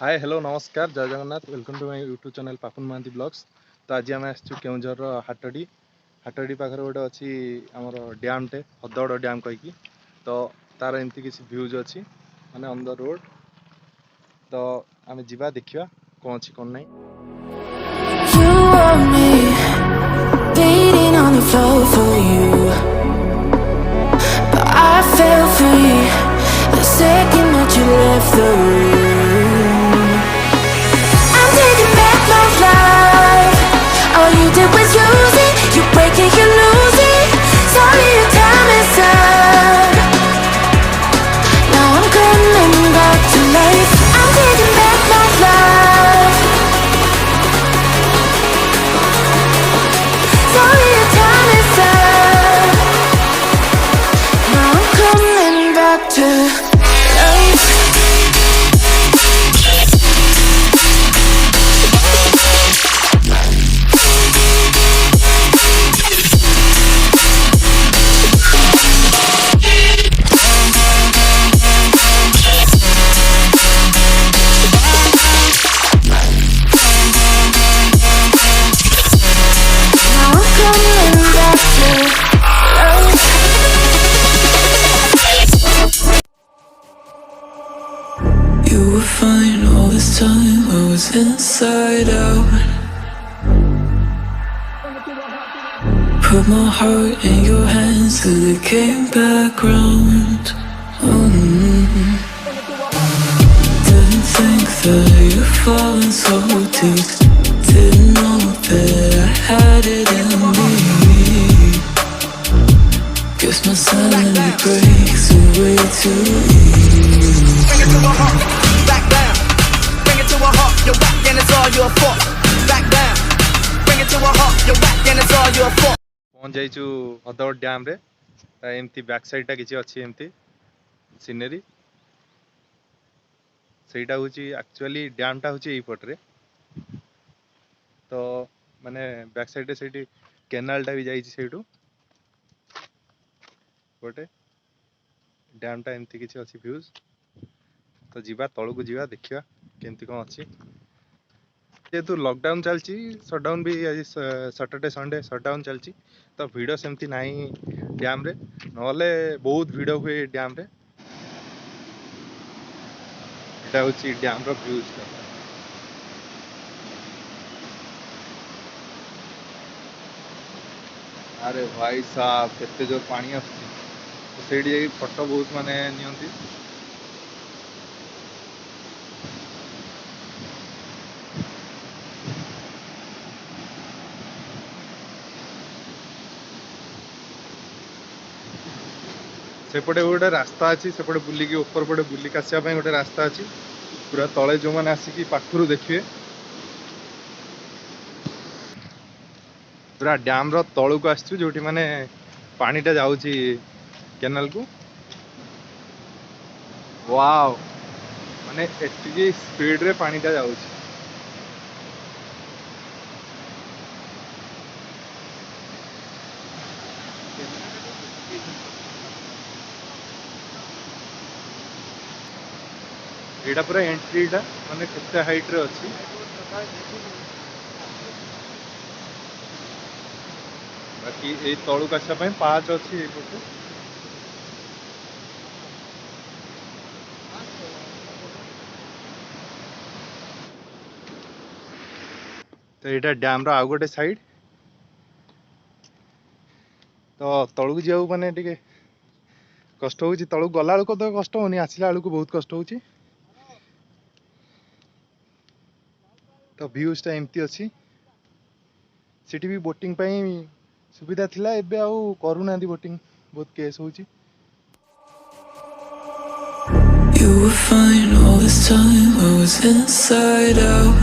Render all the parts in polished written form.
हाय hello नमस्कार जय Jagannath welcome to my YouTube channel Papun Mahanti blogs. तो आज आम केउझर हाटडी हाटडी पाखे गोटे अच्छी आमर डैमटे हदगड़ डैम कहीकि तो तार एमती किसी भ्यूज अच्छी माने ऑन द रोड। तो आम जा देखा कौन अच्छी कौन नहीं। You want me beating on the floor for you, but I fell free the second that you left the room. I'm taking back my life. All you did was use it. You break it, you lose it. Sorry, your time is up. Now I'm coming back to life. I'm taking back my life. Sorry, your time is up. Now I'm coming back to life. You were fine all this time, I was inside out. Put my heart in your hands till it came back round. Didn't think that you'd fallen so deep. Didn't know that I had it in me. Guess my sanity breaks away too easy. Bring it to a halt, back down. Bring it to a halt, you're whack and it's all your fault. Back down. Bring it to a halt, you're whack and it's all your fault. पहुँच जाइचु हदगड़ dam रे। एमती back side टा किसी अच्छी एमती scenery सेटा होची actually dam टा होची एई पटरे। तो माने बैक साइड रे सेठी केनाल टा भी जाइची सेठू गोटे डैम टा एमती किसी अच्छी व्यूज। तो जीवा तलू को जीवा देखिया केमती कौन अच्छी। जेहेतु लॉकडाउन चलची शटडाउन भी आज सैटरडे संडे शटडाउन चलची तो भिड़ सेमती नहीं डैम रे नले बहुत भिड़ हुए डैम रे। एटा होची डैम रो व्यूज। अरे भाई साहब केते जो पानी आछी तो सेठी जाई फोटो बहुत माने नियंती। सेपटे गोटे रास्ता अच्छी सेपटे बुलिकी ऊपर पटे बुलिक आसवाई गोटे रास्ता अच्छी पूरा तले जो मैंने आसिकी पाखु देखिए पूरा डैम रो तलू को आसचु जोटी माने पानीटा जाउची केनाल को। वाओ माने एतिकी स्पीड रे पानीटा जाउची। एटा पूरा एंट्रीटा माने केते हाइट रे अछि। बाकी ए तळु कासा पय पाँच अछि ए पटे। तो एटा डैम रो आउ गोटे साइड। तो तळु को जियाउ माने टिके कष्ट होची तळु गला लोक तो कष्ट होनी आसिला लोक बहुत कष्ट होची। तो व्यूज टा एमती अच्छी सिटी भी बोटिंग पई सुविधा थिला एबे आउ करूना बोटिंग बहुत केस होची। You were fine all this time, I was inside out.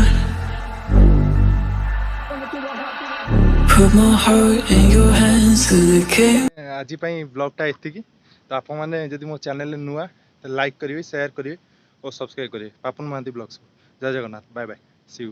Put my heart in your hands till it came. आज पई ब्लॉग टा एतिकी। तो आप माने जदि मो चैनल नुआ तो लाइक करिवे शेयर करिवे और सब्सक्राइब करिवे पापुन महांती ब्लॉग्स। जय Jagannath bye bye see you.